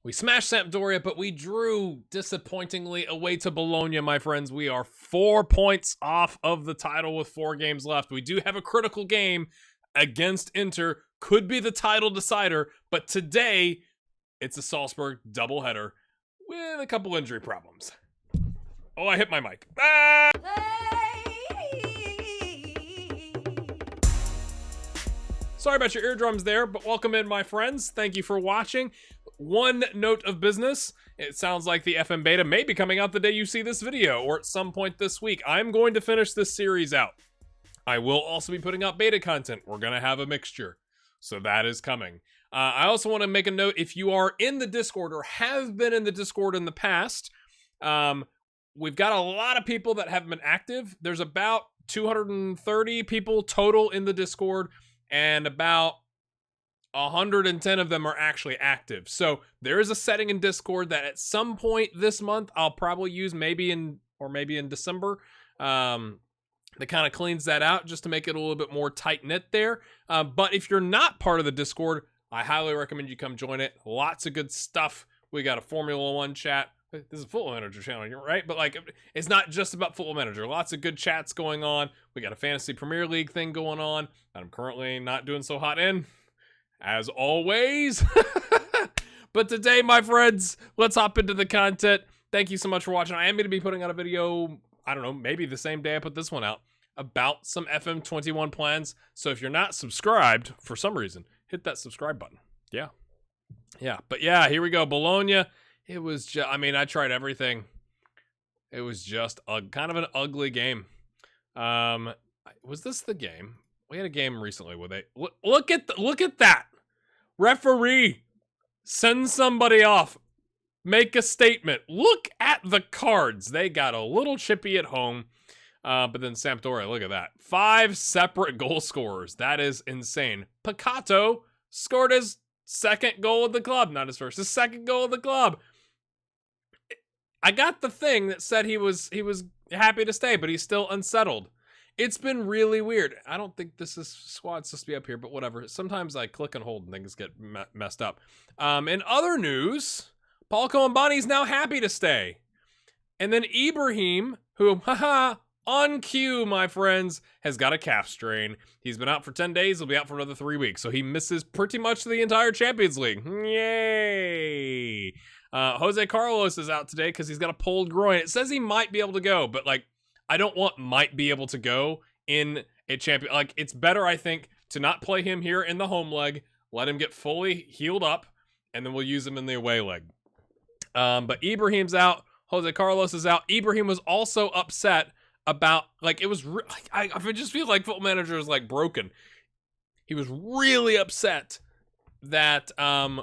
We smashed Sampdoria, but we drew disappointingly away to Bologna, my friends. We are 4 points off of the title with 4 games left. We do have a critical game against Inter. Could be the title decider, but today it's a Salzburg doubleheader with a couple injury problems. Oh, I hit my mic. Ah! Sorry about your eardrums there, but welcome in, my friends. Thank you for watching. One note of business. It sounds like the FM beta may be coming out the day you see this video, or at some point this week. I'm going to finish this series out. I will also be putting out beta content. We're going to have a mixture. So that is coming. I also want to make a note, if you are in the Discord or have been in the Discord in the past, we've got a lot of people that have been active. There's about 230 people total in the Discord, and about 110 of them are actually active. So there is a setting in Discord that at some point this month I'll probably use, maybe in December, that kind of cleans that out just to make it a little bit more tight-knit there. But if you're not part of the Discord, I highly recommend you come join it. Lots of good stuff. We got a Formula 1 chat. This is a Football Manager channel, right? But like, it's not just about Football Manager. Lots of good chats going on. We got a Fantasy Premier League thing going on that I'm currently not doing so hot in, as always. But today, my friends, let's hop into the content. Thank you so much for watching. I am going to be putting out a video, I don't know, maybe the same day I put this one out, about some FM21 plans. So if you're not subscribed for some reason, hit that subscribe button. Yeah. But yeah, here we go. Bologna. It was just, I mean, I tried everything. It was just a kind of an ugly game. Was this the game? We had a game recently where they look at that. Referee, send somebody off. Make a statement. Look at the cards. They got a little chippy at home. But then Sampdoria, look at that. 5 separate goal scorers. That is insane. Peccato scored his second goal of the club. Not his first. His second goal of the club. I got the thing that said he was happy to stay, but he's still unsettled. It's been really weird. I don't think this is squad's supposed to be up here, but whatever. Sometimes I click and hold and things get messed up. In other news, Paul Colombone's now happy to stay. And then Ibrahim, who, on cue, my friends, has got a calf strain. He's been out for 10 days. He'll be out for another 3 weeks. So he misses pretty much the entire Champions League. Yay! Jose Carlos is out today because he's got a pulled groin. It says he might be able to go, but like, I don't want might be able to go in a champion. Like, it's better, I think, to not play him here in the home leg, let him get fully healed up, and then we'll use him in the away leg. But Ibrahim's out. Jose Carlos is out. Ibrahim was also upset about, like, it was, I just feel like Football Manager is like broken. He was really upset that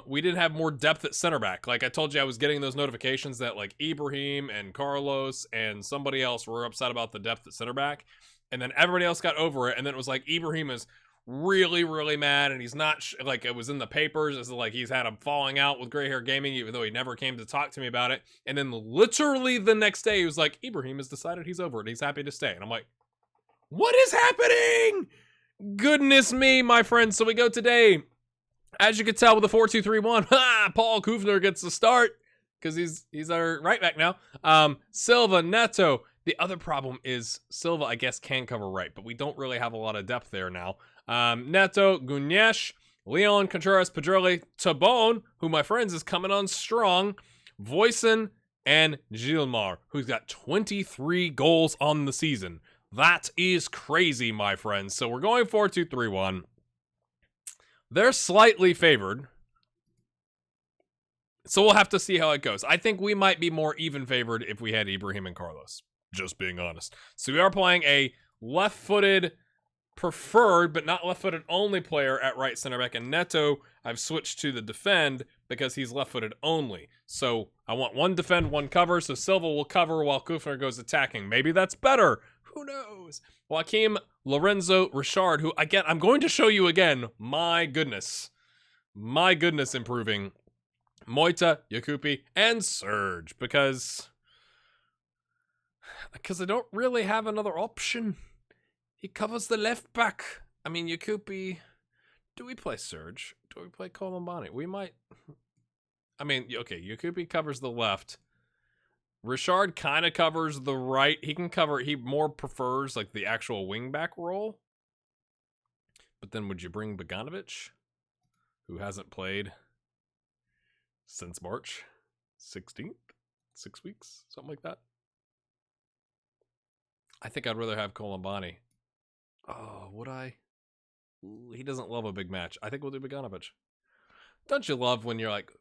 we didn't have more depth at center back. Like I told you, I was getting those notifications that like Ibrahim and Carlos and somebody else were upset about the depth at center back, and then everybody else got over it, and then it was like Ibrahim is really, really mad, and he's not like, it was in the papers as like he's had a falling out with Gray Hair Gaming, even though he never came to talk to me about it. And then literally the next day he was like, Ibrahim has decided he's over it, he's happy to stay. And I'm like, what is happening? Goodness me, my friends. So we go today, as you can tell, with the 4-2-3-1, Paul Kufner gets the start because he's our right back now. Silva, Neto. The other problem is Silva, I guess, can cover right, but we don't really have a lot of depth there now. Neto, Gunesh, Leon, Contreras, Pedrelli, Tabone, who, my friends, is coming on strong, Voisin, and Gilmar, who's got 23 goals on the season. That is crazy, my friends. So we're going 4-2-3-1. They're slightly favored, so we'll have to see how it goes. I think we might be more even favored if we had Ibrahim and Carlos, just being honest. So we are playing a left-footed preferred, but not left-footed only player at right center back, and Neto, I've switched to the defend because he's left-footed only. So I want one defend, one cover, so Silva will cover while Kufner goes attacking. Maybe that's better. Who knows? Joaquim, Lorenzo, Richard, who, again, I'm going to show you again. My goodness, improving. Moita, Yakupi, and Serge, because I don't really have another option. He covers the left back. I mean, Yakupi. Do we play Serge? Do we play Colombani? We might. I mean, okay, Yakupi covers the left. Richard kind of covers the right. He can cover, he more prefers like the actual wingback role. But then would you bring Bogdanovic, who hasn't played since March 16th? 6 weeks? Something like that. I think I'd rather have Colombani. Oh, would I? Ooh, he doesn't love a big match. I think we'll do Bogdanovic. Don't you love when you're like,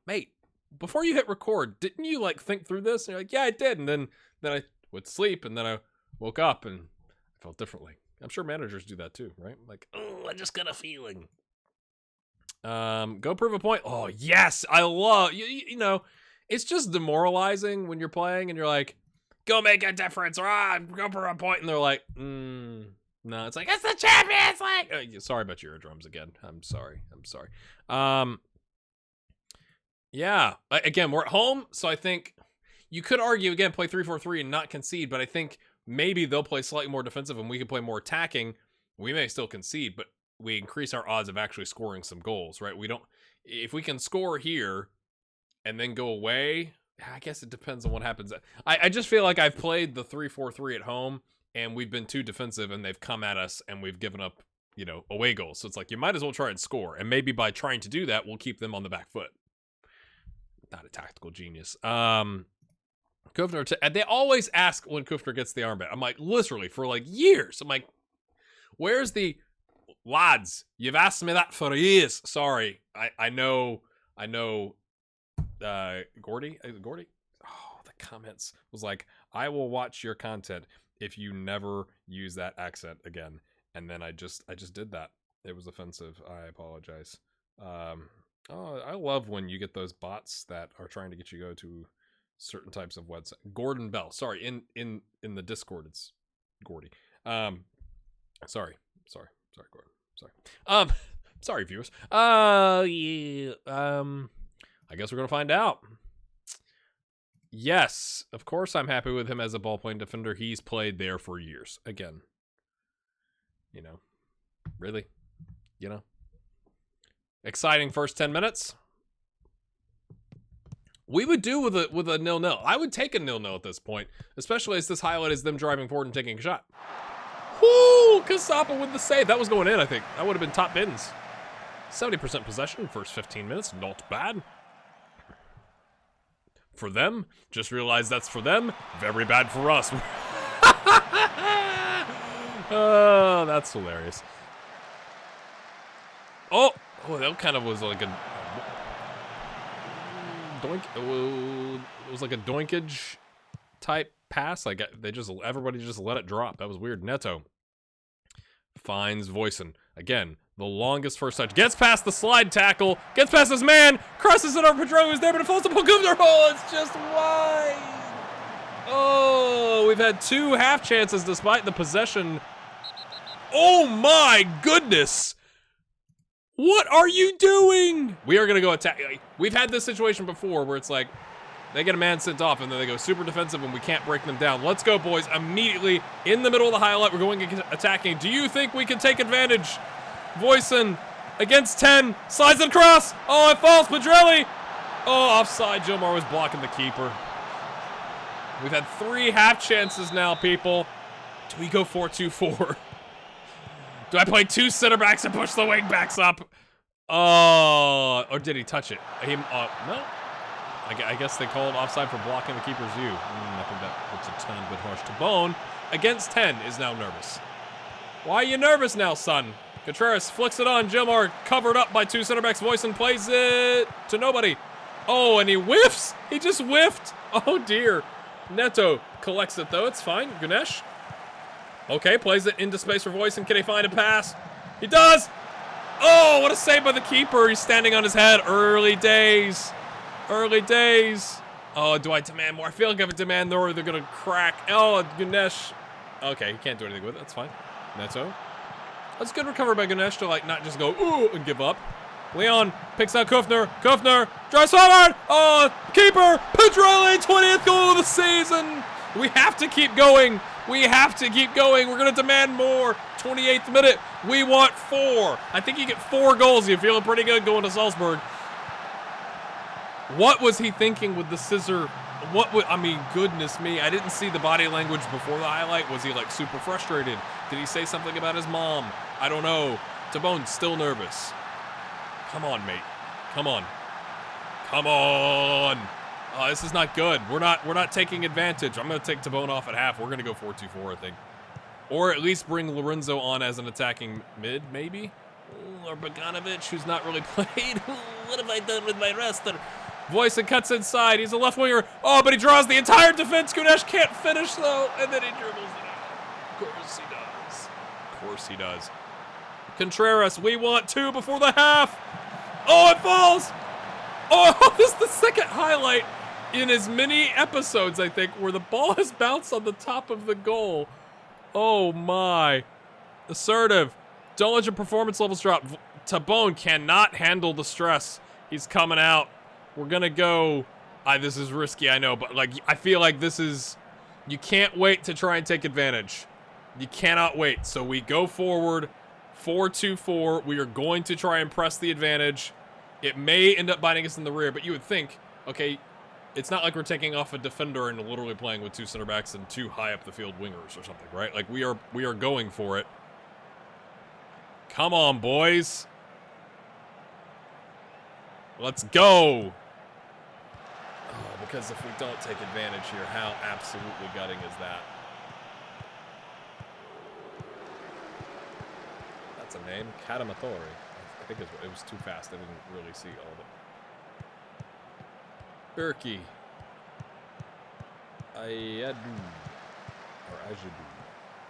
mate, before you hit record, didn't you like think through this? And you're like, yeah, I did. And then I would sleep, and then I woke up and I felt differently. I'm sure managers do that too, right? Like, oh, I just got a feeling. Go prove a point. Oh, yes. I love, you know, it's just demoralizing when you're playing and you're like, go make a difference, or go prove a point. And they're like, no, it's like, it's the Champions League. Sorry about your eardrums again. I'm sorry. Yeah, again, we're at home, so I think you could argue, again, play 3-4-3 and not concede, but I think maybe they'll play slightly more defensive and we can play more attacking. We may still concede, but we increase our odds of actually scoring some goals, right? We don't, if we can score here and then go away, I guess it depends on what happens. I just feel like I've played the 3-4-3 at home and we've been too defensive and they've come at us and we've given up, you know, away goals. So it's like, you might as well try and score. And maybe by trying to do that, we'll keep them on the back foot. Not a tactical genius. Kufner, they always ask when Kufner gets the armband. I'm like, literally, for like years. I'm like, where's the lads? You've asked me that for years. Sorry. I know, Gordy? Oh, the comments was like, I will watch your content if you never use that accent again. And then I just did that. It was offensive. I apologize. Oh, I love when you get those bots that are trying to get you to go to certain types of websites. Gordon Bell. Sorry, in the Discord, it's Gordy. Sorry, Gordon. Sorry. Sorry, viewers. Yeah. I guess we're gonna find out. Yes, of course I'm happy with him as a ball-playing defender. He's played there for years. Again, you know, really, you know. Exciting first 10 minutes. We would do with a 0-0. I would take a 0-0 at this point, especially as this highlight is them driving forward and taking a shot. Whoo! Kasapa with the save. That was going in, I think. That would have been top bins. 70% possession, first 15 minutes. Not bad. For them, just realized that's for them. Very bad for us. Oh, that's hilarious. Oh, that kind of was like a doink. It was like a doinkage type pass. Like everybody just let it drop. That was weird. Neto finds Voisin again. The longest first touch. Gets past the slide tackle. Gets past his man. Crosses it over Pedrelli, who's there, but it falls to Pogubner. Oh, it's just wide. Oh, we've had 2 half chances despite the possession. Oh my goodness. What are you doing? We are going to go attack. We've had this situation before where it's like they get a man sent off and then they go super defensive and we can't break them down. Let's go, boys. Immediately in the middle of the highlight, we're going attacking. Do you think we can take advantage? Voisin against 10. Slides it across. Oh, it falls. Pedrelli. Oh, offside. Jomar was blocking the keeper. We've had 3 half chances now, people. Do we go 4-2-4? Do I play 2 center backs and push the wing backs up? Oh, or did he touch it? No. I guess they called offside for blocking the keeper's view. I think that looks a ton bit harsh to Bone. Against 10 is now nervous. Why are you nervous now, son? Contreras flicks it on. Jomar covered up by 2 center backs. Voisin plays it to nobody. Oh, and he whiffs. He just whiffed. Oh, dear. Neto collects it, though. It's fine. Ganesh. Okay, plays it into space for Voisin. Can he find a pass? He does! Oh, what a save by the keeper. He's standing on his head. Early days. Early days. Oh, do I demand more? I feel like if I demand more, they're going to crack. Oh, Ganesh. Okay, he can't do anything with it. That's fine. Neto. That's good recovery by Ganesh to, like, not just go, ooh, and give up. Leon picks out Kufner. Kufner drives forward. Oh, keeper. Pedrelli, 20th goal of the season. We have to keep going. We have to keep going. We're going to demand more. 28th minute. We want 4. I think you get 4 goals. You're feeling pretty good going to Salzburg. What was he thinking with the scissor? I mean, goodness me. I didn't see the body language before the highlight. Was he like super frustrated? Did he say something about his mom? I don't know. Tabone's still nervous. Come on, mate. Come on. Come on. Oh, this is not good. We're not taking advantage. I'm going to take Tabone off at half. We're going to go 4-2-4, I think. Or at least bring Lorenzo on as an attacking mid, maybe? Or Bogdanovic, who's not really played. What have I done with my roster? Voisin cuts inside. He's a left winger. Oh, but he draws the entire defense. Gunesh can't finish, though. And then he dribbles it out. Of course he does. Of course he does. Contreras, we want 2 before the half. Oh, it falls. Oh, this is the second highlight in as many episodes, I think, where the ball has bounced on the top of the goal. Oh, my. Assertive. Don't let your performance levels drop. Tabone cannot handle the stress. He's coming out. We're going to go. This is risky, I know, but like I feel like this is. You can't wait to try and take advantage. You cannot wait. So we go forward. 4-2-4. We are going to try and press the advantage. It may end up biting us in the rear, but you would think, okay, it's not like we're taking off a defender and literally playing with 2 center backs and 2 high up the field wingers or something, right? Like we are going for it. Come on, boys. Let's go. Oh, because if we don't take advantage here, how absolutely gutting is that? That's a name, Catamatori. I think it was too fast. I didn't really see all of it. Berkey. Ayadu. Or Ajadu.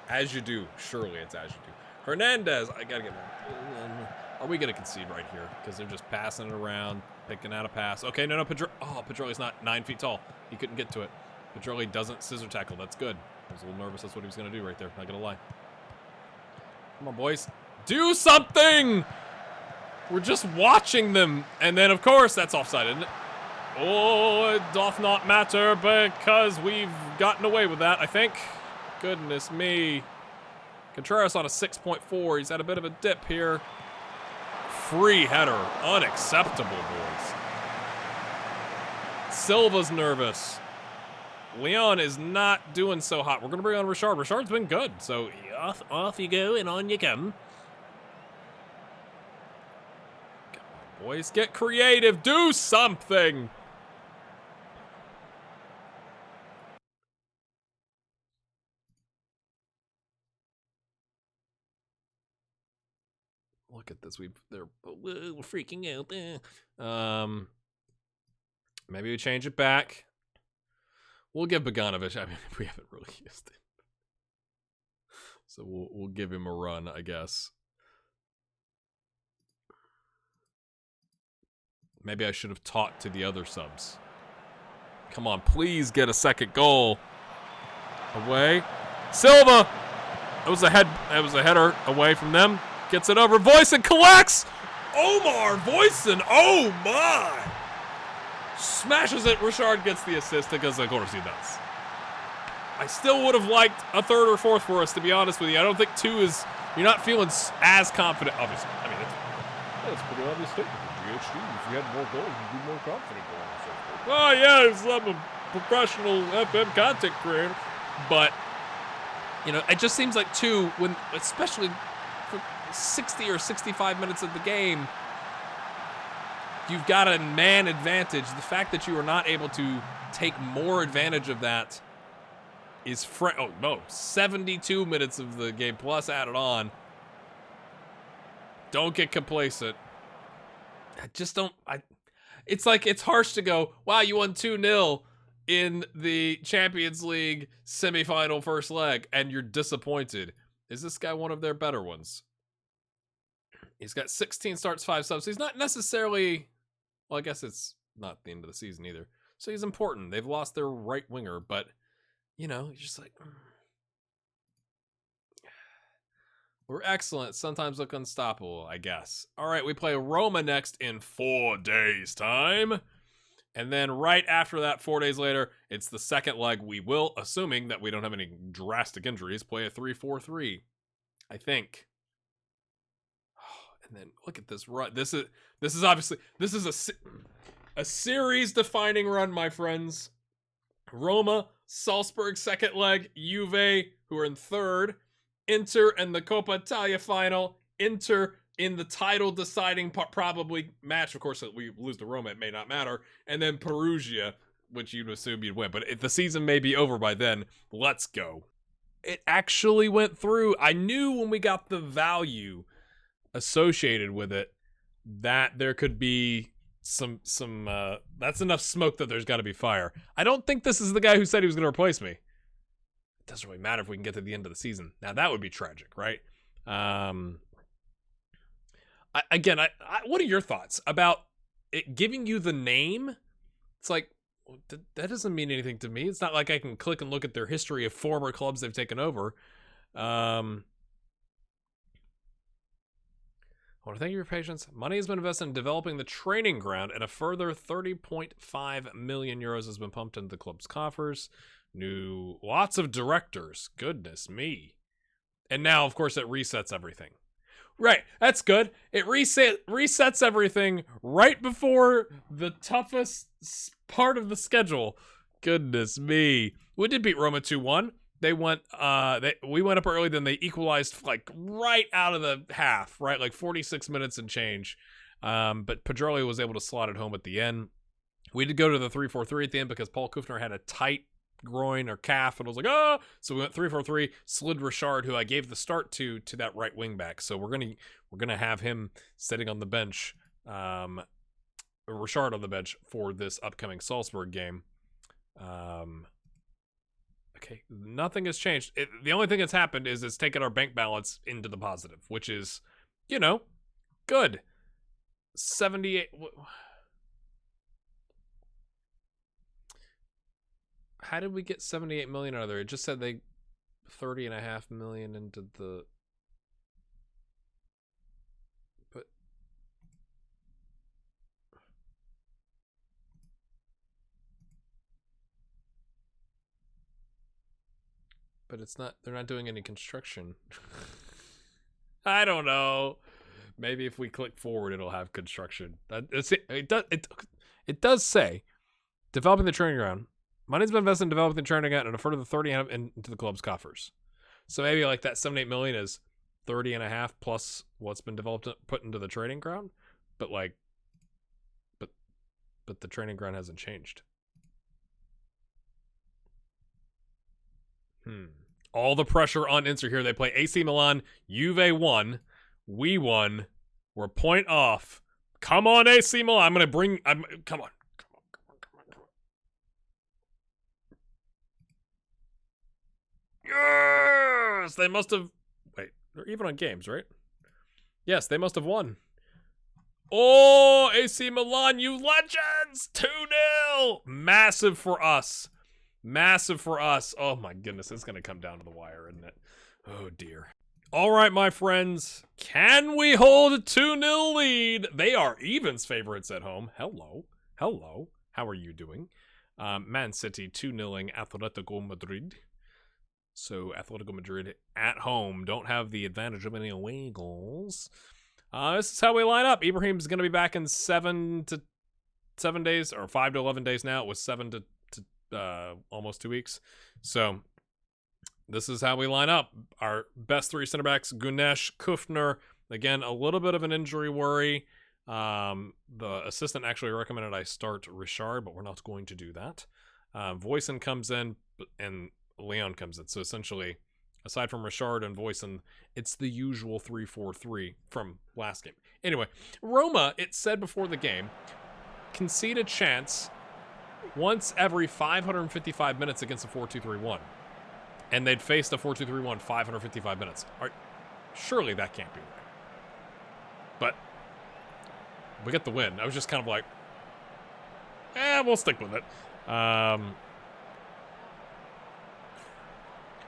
Ajadu. Surely it's Ajadu. Hernandez. I gotta get more. Are we gonna concede right here? Because they're just passing it around, picking out a pass. Okay, no. Pedrelli's not 9 feet tall. He couldn't get to it. Pedrelli doesn't scissor tackle. That's good. I was a little nervous. That's what he was gonna do right there. Not gonna lie. Come on, boys. Do something! We're just watching them. And then, of course, that's offside, isn't it? Oh, it doth not matter because we've gotten away with that, I think. Goodness me. Contreras on a 6.4. He's had a bit of a dip here. Free header. Unacceptable, boys. Silva's nervous. Leon is not doing so hot. We're going to bring on Richard. Richard's been good. So off you go and on you come. Boys, get creative. Do something. Look at this. They're freaking out. Maybe we change it back. We'll give Bogdanovic. I mean, we haven't really used it, so we'll give him a run, I guess. Maybe I should have talked to the other subs. Come on, please get a second goal. Away. Silva! That was a header away from them. Gets it over. Voisin collects! Omar Voisin! Oh my! Smashes it. Richard gets the assist because of course he does. I still would have liked a 3rd or 4th for us, to be honest with you. I don't think 2 is... You're not feeling as confident, obviously. I mean, that's a pretty obvious statement. GHD, if you had more goals, you'd be more confident going. Oh, yeah, I'm a professional FM content creator. But, you know, it just seems like 2, when, especially for 60 or 65 minutes of the game, you've got a man advantage. The fact that you are not able to take more advantage of that is 72 minutes of the game plus added on. Don't get complacent. I just don't. It's like it's harsh to go, wow, you won 2-0 in the Champions League semifinal first leg, and you're disappointed. Is this guy one of their better ones? He's got 16 starts, 5 subs. He's not necessarily. Well, I guess it's not the end of the season either. So he's important. They've lost their right winger, but you know, you're just like. We're excellent. Sometimes look unstoppable, I guess. All right, we play Roma next in 4 days' time. And then right after that, 4 days later, it's the second leg. We will, assuming that we don't have any drastic injuries, play a 3-4-3. I think. And then look at this run. This is obviously, A series-defining run, my friends. Roma, Salzburg second leg, Juve, who are in third, Inter in the Coppa Italia final, Inter in the title-deciding probably match. Of course, if we lose to Roma, it may not matter. And then Perugia, which you'd assume you'd win. But if the season may be over by then, let's go. It actually went through. I knew when we got the value associated with it that there could be some that's enough smoke that there's got to be fire. I don't think this is the guy who said he was going to replace me. It doesn't really matter if we can get to the end of the season. Now that would be tragic, right? What are your thoughts about it giving you the name? It's like, that doesn't mean anything to me. It's not like I can click and look at their history of former clubs they've taken over. I want to thank you for your patience. Money has been invested in developing the training ground, and a further 30.5 million euros has been pumped into the club's coffers. Lots of directors. Goodness me. And now, of course, it resets everything. Right, that's good. It resets everything right before the toughest part of the schedule. Goodness me. We did beat Roma 2-1. We went up early, then they equalized like right out of the half, right? Like 46 minutes and change. But Pedrelli was able to slot it home at the end. We did go to the 3-4-3 at the end because Paul Kufner had a tight groin or calf, and I was like, oh! So we went 3-4-3, slid Richard, who I gave the start to that right wing back. So we're gonna have him sitting on the bench, Richard on the bench for this upcoming Salzburg game. Okay, nothing has changed. The only thing that's happened is it's taken our bank balance into the positive, which is, good. 78. How did we get 78 million out of there? It just said they 30.5 million into the. But it's not, they're not doing any construction. I don't know. Maybe if we click forward, it'll have construction. It does say, developing the training ground. Money's been invested in developing the training ground and a further 30 into the club's coffers. So maybe like that 78 million is 30.5 plus what's been developed, put into the training ground. But but the training ground hasn't changed. All the pressure on Inter here. They play AC Milan. Juve won. We won. We're a point off. Come on, AC Milan. Come on. Yes! They must have... Wait, they're even on games, right? Yes, they must have won. Oh, AC Milan, you legends! 2-0! Massive for us. Massive for us. Oh my goodness, it's going to come down to the wire, isn't it? Oh dear. All right, my friends. Can we hold a 2-0 lead? They are evens favorites at home. Hello. How are you doing? Man City 2-0ing Atletico Madrid. So Atletico Madrid at home don't have the advantage of any away goals. This is how we line up. Ibrahim's going to be back in 7 to 7 days, or 5 to 11 days now. It was 7 to almost 2 weeks. So this is how we line up. Our best three center backs: Gunesh, Kufner. Again, a little bit of an injury worry. The assistant actually recommended I start Richard, but we're not going to do that. Voisin comes in and Leon comes in. So essentially, aside from Richard and Voisin, it's the usual 3-4-3 from last game. Anyway, Roma, it said before the game, concede a chance once every 555 minutes against a 4-2-3-1. And they'd faced a 4-2-3-1 555 minutes. Surely that can't be right. But we get the win. I was just kind of like, we'll stick with it.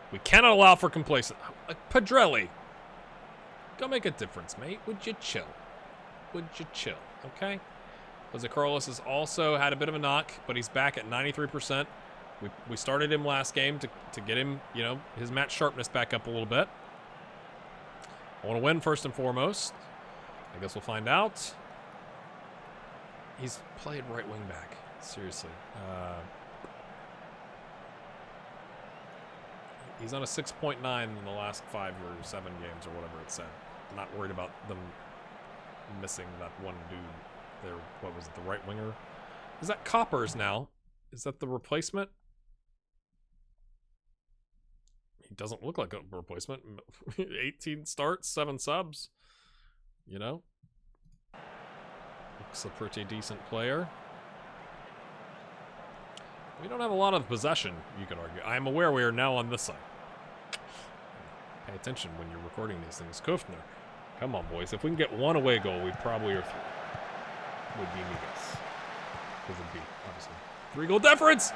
We cannot allow for complacence. Pedrelli, go make a difference, mate. Would you chill? Okay? Jose Carlos has also had a bit of a knock, but he's back at 93%. We started him last game to get him, his match sharpness back up a little bit. I want to win first and foremost. I guess we'll find out. He's played right wing back. Seriously. He's on a 6.9 in the last 5 or 7 games or whatever it said. I'm not worried about them missing that one dude there. What was it, the right winger? Is that Coppers now? Is that the replacement? He doesn't look like a replacement. 18 starts, 7 subs. You know? Looks a pretty decent player. We don't have a lot of possession, you could argue. I am aware we are now on this side. Pay attention when you're recording these things. Kufner. Come on, boys. If we can get one away goal, we probably are through. Would be me guess. Because it'd be, obviously, 3-goal difference!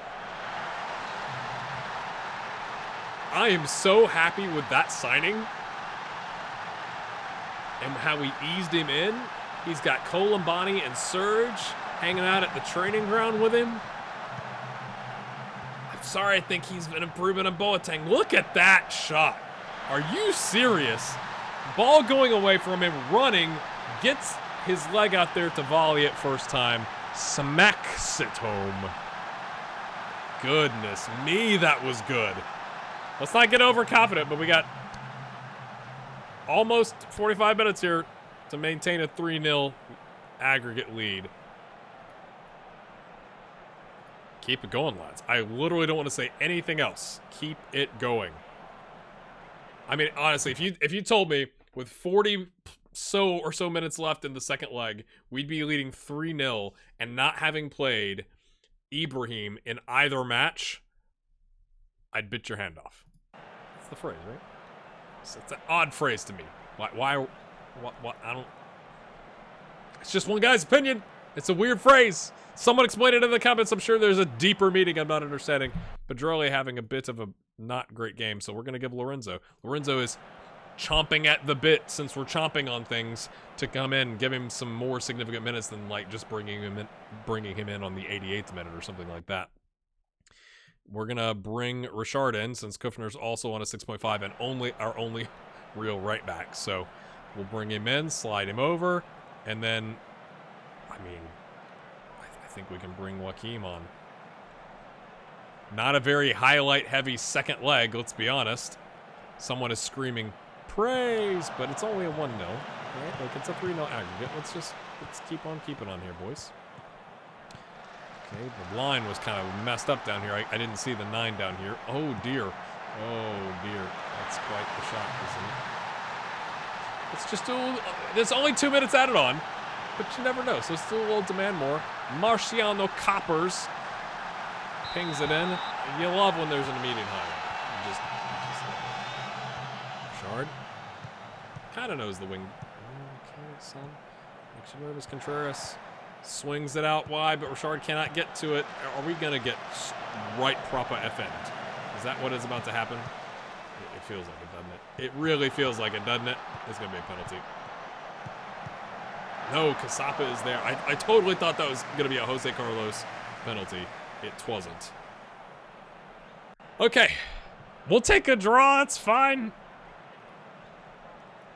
I am so happy with that signing. And how we eased him in. He's got Colombani and Serge hanging out at the training ground with him. I'm sorry, I think he's been improving on Boateng. Look at that shot. Are you serious? Ball going away from him, running, gets his leg out there to volley it first time, smacks it home. Goodness me, that was good. Let's not get overconfident, but we got almost 45 minutes here to maintain a 3-0 aggregate lead. Keep it going, lads. I literally don't want to say anything else. Keep it going. I mean, honestly, if you told me with 40 or so minutes left in the second leg, we'd be leading 3-0 and not having played Ibrahim in either match, I'd bit your hand off. That's the phrase, right? It's an odd phrase to me. Why I don't... It's just one guy's opinion. It's a weird phrase. Someone explain it in the comments. I'm sure there's a deeper meaning I'm not understanding. Pedrelli having a bit of a not great game, so we're going to give Lorenzo. Lorenzo is chomping at the bit, since we're chomping on things, to come in, give him some more significant minutes than like just bringing him in on the 88th minute or something like that. We're going to bring Richard in, since Kufner's also on a 6.5 and our only real right back. So we'll bring him in, slide him over, and then, I mean, I think we can bring Joaquim on. Not a very highlight-heavy second leg, let's be honest. Someone is screaming praise, but it's only a 1-0, right? Like, it's a 3-0 aggregate. Let's keep on keeping on here, boys. Okay, the line was kind of messed up down here. I didn't see the 9 down here. Oh, dear. Oh, dear. That's quite the shot, isn't it? It's just there's only 2 minutes added on, but you never know. So still a little demand more. Marciano Coppers pings it in. You love when there's an immediate highlight. Just Richard. Kind of knows the wing. Okay, son. Makes you nervous. Contreras swings it out wide, but Richard cannot get to it. Are we going to get right proper FN? Is that what is about to happen? It feels like it, doesn't it? It really feels like it, doesn't it? It's going to be a penalty. No, Casapa is there. I totally thought that was going to be a Jose Carlos penalty. It wasn't. Okay. We'll take a draw. It's fine.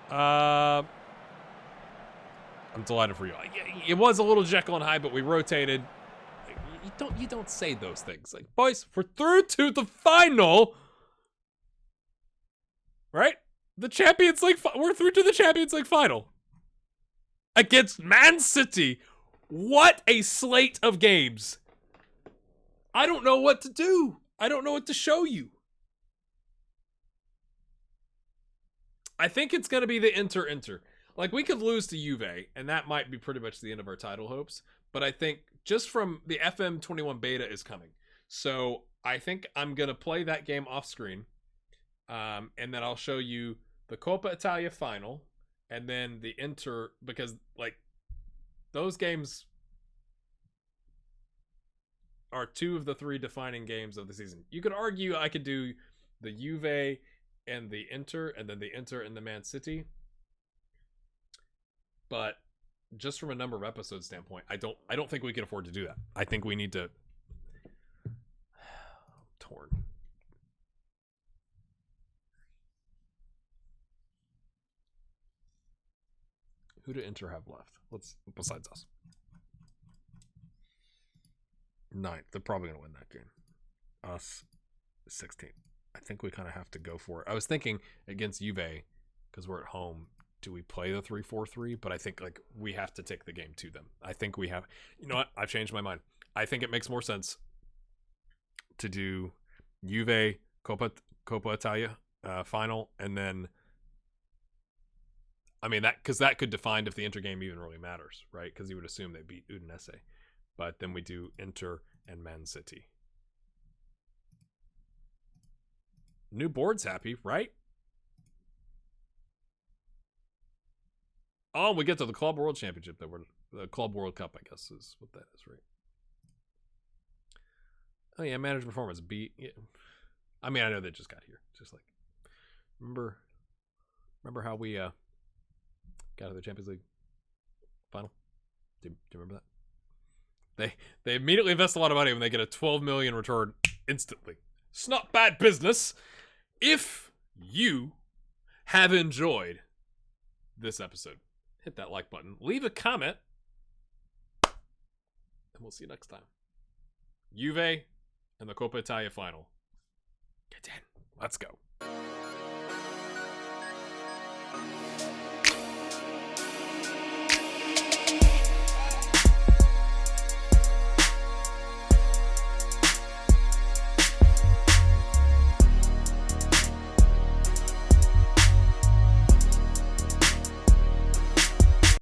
I'm delighted for you. It was a little Jekyll and Hyde, but we rotated. You don't say those things. Like, boys, we're through to the final. Right? The Champions League. We're through to the Champions League final. Against Man City. What a slate of games. I don't know what to do. I don't know what to show you. I think it's going to be the Inter. Like, we could lose to Juve, and that might be pretty much the end of our title hopes. But I think just from the FM21 beta is coming. So I think I'm going to play that game off screen. And then I'll show you the Coppa Italia final. And then the Inter, because, like, those games are 2 of the 3 defining games of the season. You could argue I could do the Juve and the Inter, and then the Inter and the Man City. But just from a number of episodes standpoint, I don't think we can afford to do that. I think we need to... Torn. Who do Inter have left? Besides us. 9th. They're probably going to win that game. Us 16th. I think we kind of have to go for it. I was thinking against Juve, because we're at home, do we play the 3-4-3? But I think like we have to take the game to them. I think we have. You know what? I've changed my mind. I think it makes more sense to do Juve Coppa Italia final, and then I mean that because that could define if the Inter game even really matters, right? Because you would assume they beat Udinese, but then we do Inter and Man City. New board's happy, right? Oh, we get to the Club World Championship. The Club World Cup, I guess, is what that is, right? Oh yeah, managed performance. Yeah. I mean, I know they just got here. Just like remember how we got to the Champions League final? Do you remember that? They immediately invest a lot of money when they get a 12 million return instantly. It's not bad business. If you have enjoyed this episode, hit that like button, leave a comment, and we'll see you next time. Juve and the Coppa Italia final. Get in. Let's go.